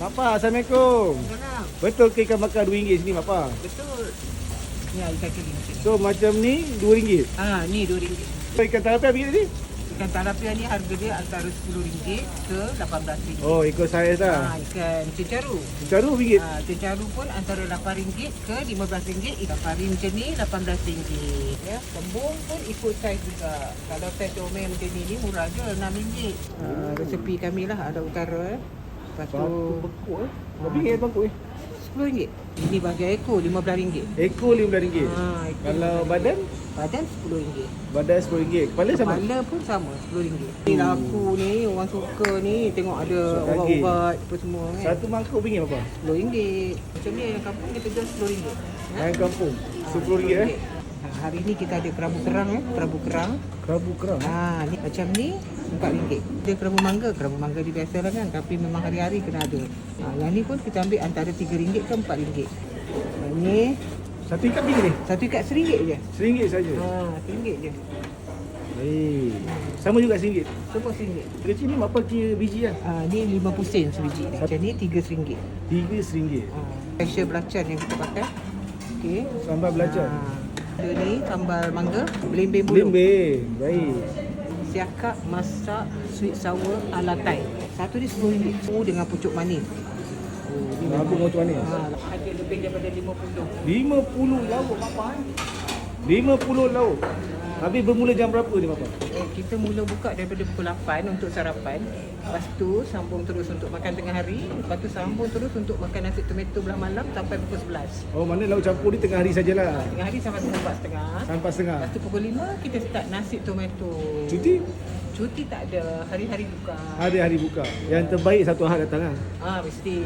Mak Pa, Assalamualaikum. Salam. Betul ke ikan bakar RM2 sini Mak Pa? Betul. Ni ikan kering sini. So macam ni RM2. Ni RM2. So ikan tilapia begini ni? Ikan tilapia ni harga dia antara RM10 ke RM18. Oh, ikut saiz lah. Ikan cencaru. Cencaru RM1. Cencaru pun antara RM8 ke RM15. Ikan pari macam ni RM18. Ya, kembung pun ikut saiz juga. Kalau saiz comel macam ni murah je RM6. Resepi kami lah ada utara. Lepas tu Bengkok eh. RM1 bengkok eh. RM10. Ini bagi ekor RM15. Ekor RM15. Ekor Kalau badan? Badan RM10. Badan RM10. Kepala sama? Kepala pun sama RM10. Ni laku ni, orang suka ni. Tengok ada ubat-ubat apa semua kan. Satu mangkuk RM1 apa? RM10. Macam ni ayam kampung kita jual RM10. Ayam kampung RM10 eh. Hari ni kita ada kerabu kerang kerabu kerang. Kerabu kerang. Ni macam ni RM4. Dia kerabu mangga dia biasa lah kan. Tapi memang hari-hari kena ada. Yang ni pun kita ambil antara RM3 ke RM4. Ni Satu ikat bila ni? satu ikat RM1 je. RM1 saja. RM1 je. Baik. Sama juga RM1. Semua RM1. Kecil ni Mak Pa kira biji lah. Ni 50 sen sebiji. Macam ni RM3. RM3. Special belacan yang kita pakai. Okey. Sambal belacan. Ada ni sambal mangga, belimbing bulu. Belimbing. Baik. Siakap masak sweet sour ala Thai. Satu ni RM10. Semua dengan pucuk manis. Aku mau macam mana? Ada lebih daripada 50. 50 lauk Mak Pa eh. 50 lauk. Habis bermula jam berapa ni Mak Pa? Kita mula buka daripada pukul 8 untuk sarapan. Lepas tu sambung terus untuk makan tengah hari. Lepas tu sambung terus untuk makan nasi tomato belah malam sampai pukul 11. Oh, mana lauk campur ni tengah hari sajalah. Tengah hari sampai pukul 4.30. Sampai 4.30. Lepas tu pukul 5 kita start nasi tomato. Cuti? Cuti tak ada. Hari-hari buka. Hari-hari buka. Yang terbaik satu hari datang lah. Mesti.